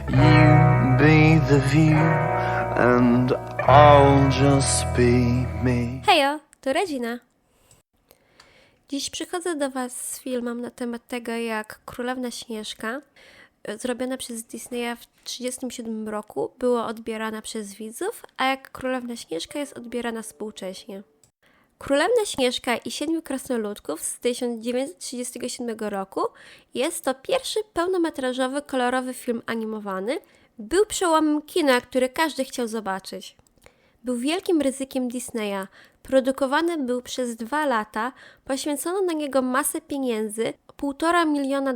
You be the view and I'll just be me. Hejo, to Regina. Dziś przychodzę do Was z filmem na temat tego, jak Królewna Śnieżka, zrobiona przez Disneya w 1937 roku, była odbierana przez widzów, a jak Królewna Śnieżka jest odbierana współcześnie. Królewna Śnieżka i Siedmiu Krasnoludków z 1937 roku jest to pierwszy pełnometrażowy, kolorowy film animowany. Był przełomem kina, który każdy chciał zobaczyć. Był wielkim ryzykiem Disneya. Produkowany był przez 2 lata, poświęcono na niego masę pieniędzy, $1,5 miliona.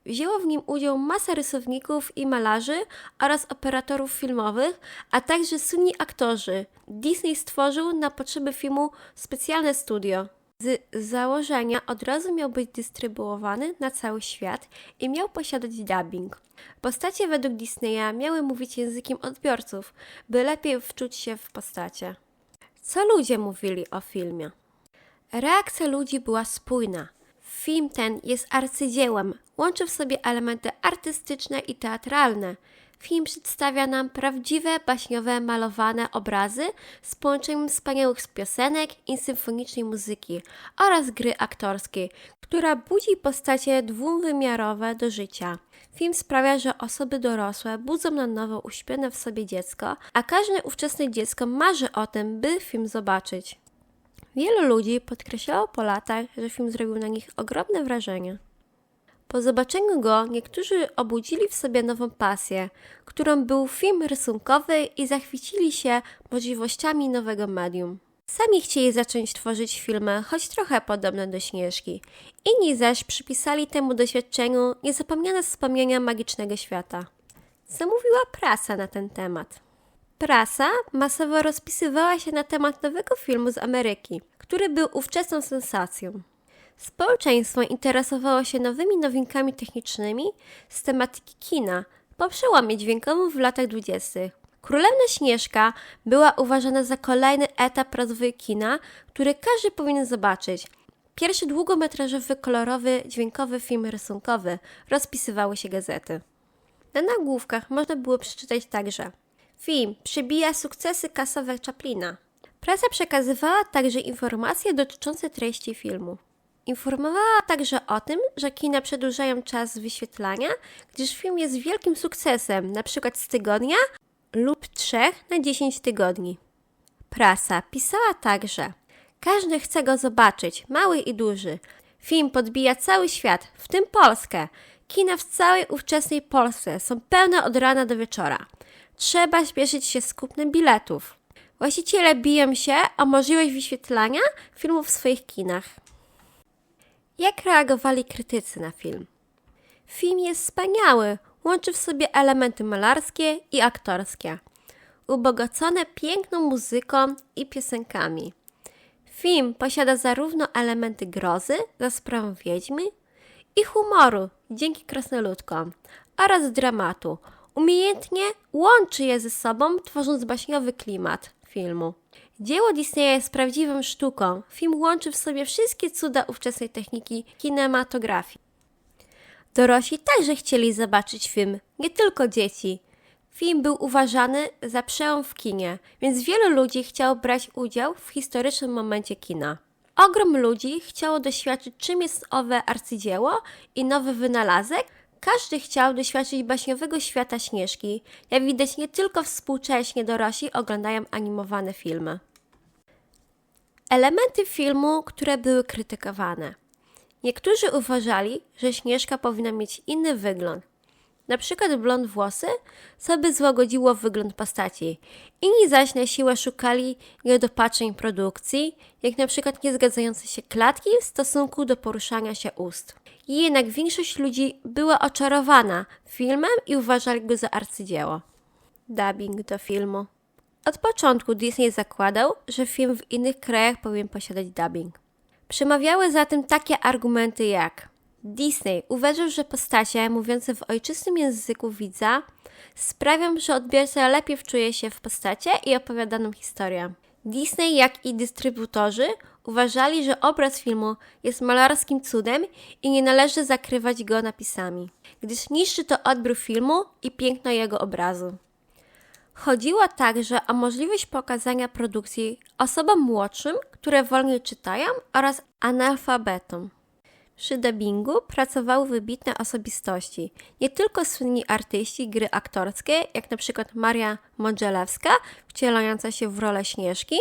Wzięło w nim udział masa rysowników i malarzy oraz operatorów filmowych, a także słynni aktorzy. Disney stworzył na potrzeby filmu specjalne studio. Z założenia od razu miał być dystrybuowany na cały świat i miał posiadać dubbing. Postacie według Disneya miały mówić językiem odbiorców, by lepiej wczuć się w postacie. Co ludzie mówili o filmie? Reakcja ludzi była spójna. Film ten jest arcydziełem, łączy w sobie elementy artystyczne i teatralne. Film przedstawia nam prawdziwe, baśniowe, malowane obrazy z połączeniem wspaniałych piosenek i symfonicznej muzyki oraz gry aktorskiej, która budzi postacie dwuwymiarowe do życia. Film sprawia, że osoby dorosłe budzą na nowo uśpione w sobie dziecko, a każde ówczesne dziecko marzy o tym, by film zobaczyć. Wielu ludzi podkreślało po latach, że film zrobił na nich ogromne wrażenie. Po zobaczeniu go niektórzy obudzili w sobie nową pasję, którą był film rysunkowy i zachwycili się możliwościami nowego medium. Sami chcieli zacząć tworzyć filmy, choć trochę podobne do Śnieżki. Inni zaś przypisali temu doświadczeniu niezapomniane wspomnienia magicznego świata. Co mówiła prasa na ten temat? Prasa masowo rozpisywała się na temat nowego filmu z Ameryki, który był ówczesną sensacją. Społeczeństwo interesowało się nowymi nowinkami technicznymi z tematyki kina po przełomie dźwiękowym w latach 20. Królewna Śnieżka była uważana za kolejny etap rozwoju kina, który każdy powinien zobaczyć. Pierwszy długometrażowy, kolorowy, dźwiękowy film rysunkowy, rozpisywały się gazety. Na nagłówkach można było przeczytać także: film przebija sukcesy kasowe Chaplina. Prasa przekazywała także informacje dotyczące treści filmu. Informowała także o tym, że kina przedłużają czas wyświetlania, gdyż film jest wielkim sukcesem, np. z tygodnia lub 3 na 10 tygodni. Prasa pisała także: każdy chce go zobaczyć, mały i duży. Film podbija cały świat, w tym Polskę. Kina w całej ówczesnej Polsce są pełne od rana do wieczora. Trzeba śpieszyć się z kupnem biletów. Właściciele biją się o możliwość wyświetlania filmów w swoich kinach. Jak reagowali krytycy na film? Film jest wspaniały, łączy w sobie elementy malarskie i aktorskie, ubogacone piękną muzyką i piosenkami. Film posiada zarówno elementy grozy za sprawą wiedźmy i humoru dzięki krasnoludkom oraz dramatu. Umiejętnie łączy je ze sobą, tworząc baśniowy klimat filmu. Dzieło Disneya jest prawdziwą sztuką. Film łączy w sobie wszystkie cuda ówczesnej techniki kinematografii. Dorośli także chcieli zobaczyć film, nie tylko dzieci. Film był uważany za przełom w kinie, więc wielu ludzi chciało brać udział w historycznym momencie kina. Ogrom ludzi chciało doświadczyć, czym jest owe arcydzieło i nowy wynalazek. Każdy chciał doświadczyć baśniowego świata Śnieżki. Jak widać, nie tylko współcześnie dorośli oglądają animowane filmy. Elementy filmu, które były krytykowane. Niektórzy uważali, że Śnieżka powinna mieć inny wygląd. Na przykład blond włosy, co by złagodziło wygląd postaci. Inni zaś na siłę szukali niedopatrzeń produkcji, jak na przykład niezgadzające się klatki w stosunku do poruszania się ust. Jednak większość ludzi była oczarowana filmem i uważali go za arcydzieło. Dubbing do filmu. Od początku Disney zakładał, że film w innych krajach powinien posiadać dubbing. Przemawiały za tym takie argumenty jak: Disney uważał, że postacie mówiące w ojczystym języku widza sprawią, że odbiorca lepiej wczuje się w postacie i opowiadaną historię. Disney, jak i dystrybutorzy Uważali, że obraz filmu jest malarskim cudem i nie należy zakrywać go napisami, gdyż niszczy to odbiór filmu i piękno jego obrazu. Chodziło także o możliwość pokazania produkcji osobom młodszym, które wolniej czytają, oraz analfabetom. Przy dubbingu pracowały wybitne osobistości, nie tylko słynni artyści gry aktorskie, jak np. Maria Modzelewska, wcielająca się w rolę Śnieżki.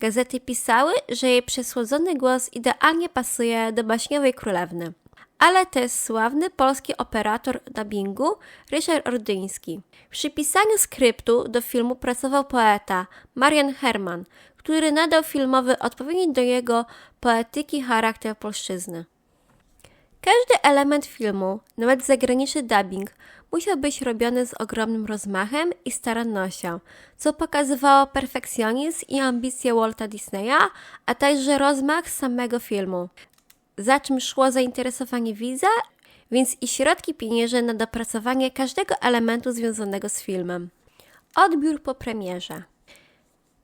Gazety pisały, że jej przesłodzony głos idealnie pasuje do baśniowej królewny. Ale też sławny polski operator dubbingu Ryszard Ordyński. Przy pisaniu skryptu do filmu pracował poeta Marian Herman, który nadał filmowy odpowiedni do jego poetyki charakter polszczyzny. Każdy element filmu, nawet zagraniczny dubbing, musiał być robiony z ogromnym rozmachem i starannością, co pokazywało perfekcjonizm i ambicje Walta Disneya, a także rozmach samego filmu, za czym szło zainteresowanie widza, więc i środki pieniężne na dopracowanie każdego elementu związanego z filmem. Odbiór po premierze.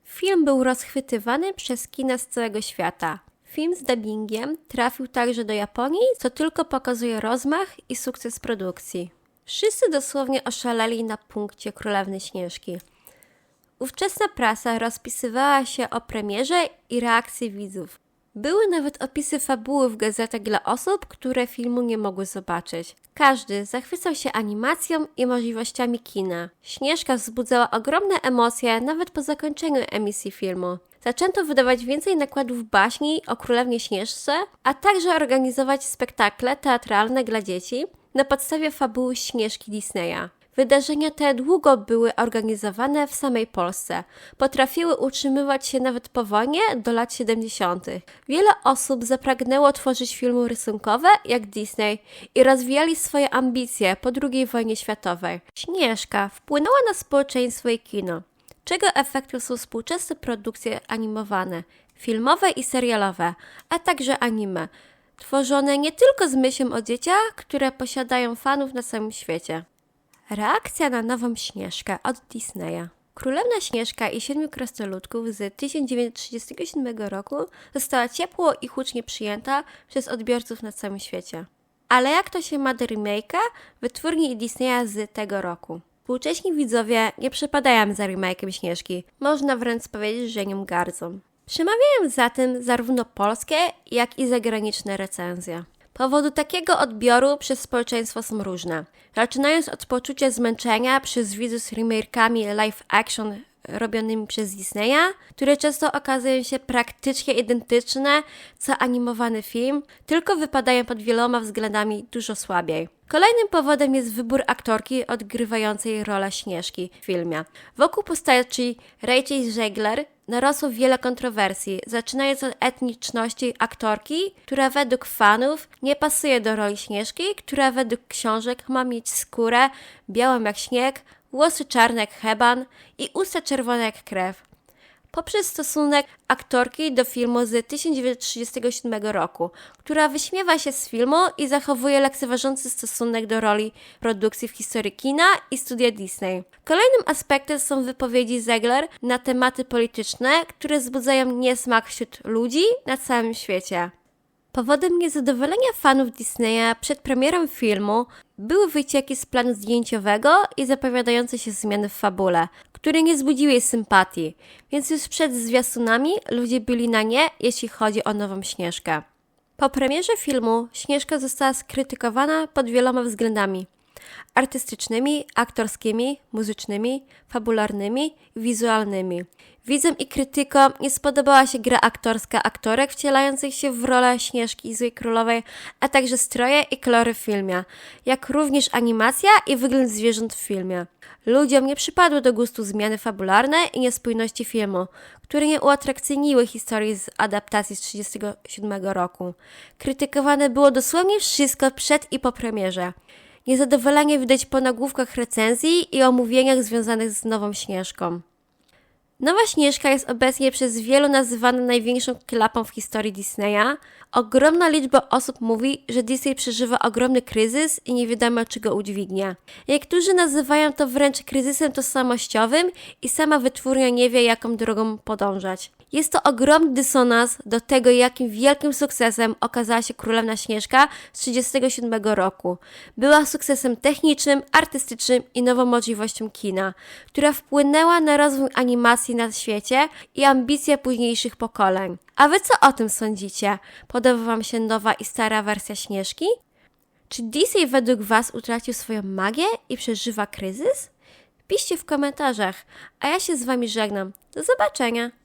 Film był rozchwytywany przez kina z całego świata. Film z dubbingiem trafił także do Japonii, co tylko pokazuje rozmach i sukces produkcji. Wszyscy dosłownie oszaleli na punkcie Królewny Śnieżki. Ówczesna prasa rozpisywała się o premierze i reakcji widzów. Były nawet opisy fabuły w gazetach dla osób, które filmu nie mogły zobaczyć. Każdy zachwycał się animacją i możliwościami kina. Śnieżka wzbudzała ogromne emocje nawet po zakończeniu emisji filmu. Zaczęto wydawać więcej nakładów baśni o Królewnie Śnieżce, a także organizować spektakle teatralne dla dzieci na podstawie fabuły Śnieżki Disneya. Wydarzenia te długo były organizowane w samej Polsce. Potrafiły utrzymywać się nawet po wojnie do lat 70. Wiele osób zapragnęło tworzyć filmy rysunkowe jak Disney i rozwijali swoje ambicje po II wojnie światowej. Śnieżka wpłynęła na społeczeństwo i kino, czego efektem są współczesne produkcje animowane, filmowe i serialowe, a także anime, tworzone nie tylko z myślą o dzieciach, które posiadają fanów na całym świecie. Reakcja na nową Śnieżkę od Disneya. Królewna Śnieżka i Siedmiu Krasnoludków z 1937 roku została ciepło i hucznie przyjęta przez odbiorców na całym świecie. Ale jak to się ma do remake'a wytwórni Disneya z tego roku? Współcześni widzowie nie przepadają za remake'em Śnieżki, można wręcz powiedzieć, że nią gardzą. Przemawiają za tym zarówno polskie, jak i zagraniczne recenzje. Powody takiego odbioru przez społeczeństwo są różne. Zaczynając od poczucia zmęczenia przez widzów z remake'ami live action robionymi przez Disneya, które często okazują się praktycznie identyczne co animowany film, tylko wypadają pod wieloma względami dużo słabiej. Kolejnym powodem jest wybór aktorki odgrywającej rolę Śnieżki w filmie. Wokół postaci Rachel Zegler narosło wiele kontrowersji, zaczynając od etniczności aktorki, która według fanów nie pasuje do roli Śnieżki, która według książek ma mieć skórę białą jak śnieg, włosy czarne jak heban i usta czerwone jak krew. Poprzez stosunek aktorki do filmu z 1937 roku, która wyśmiewa się z filmu i zachowuje lekceważący stosunek do roli produkcji w historii kina i studia Disney. Kolejnym aspektem są wypowiedzi Zegler na tematy polityczne, które wzbudzają niesmak wśród ludzi na całym świecie. Powodem niezadowolenia fanów Disneya przed premierą filmu były wycieki z planu zdjęciowego i zapowiadające się zmiany w fabule, które nie zbudziły jej sympatii, więc już przed zwiastunami ludzie byli na nie, jeśli chodzi o nową Śnieżkę. Po premierze filmu Śnieżka została skrytykowana pod wieloma względami: artystycznymi, aktorskimi, muzycznymi, fabularnymi i wizualnymi. Widzom i krytykom nie spodobała się gra aktorska aktorek wcielających się w rolę Śnieżki i Złej Królowej, a także stroje i kolory w filmie, jak również animacja i wygląd zwierząt w filmie. Ludziom nie przypadły do gustu zmiany fabularne i niespójności filmu, które nie uatrakcyjniły historii z adaptacji z 1937 roku. Krytykowane było dosłownie wszystko przed i po premierze. Niezadowolenie widać po nagłówkach recenzji i omówieniach związanych z nową Śnieżką. Nowa Śnieżka jest obecnie przez wielu nazywana największą klapą w historii Disneya. Ogromna liczba osób mówi, że Disney przeżywa ogromny kryzys i nie wiadomo, czy go udźwignie. Niektórzy nazywają to wręcz kryzysem tożsamościowym i sama wytwórnia nie wie, jaką drogą podążać. Jest to ogromny dysonans do tego, jakim wielkim sukcesem okazała się Królewna Śnieżka z 1937 roku. Była sukcesem technicznym, artystycznym i nową możliwością kina, która wpłynęła na rozwój animacji na świecie i ambicje późniejszych pokoleń. A wy co o tym sądzicie? Podoba wam się nowa i stara wersja Śnieżki? Czy Disney według was utracił swoją magię i przeżywa kryzys? Piszcie w komentarzach, a ja się z wami żegnam. Do zobaczenia!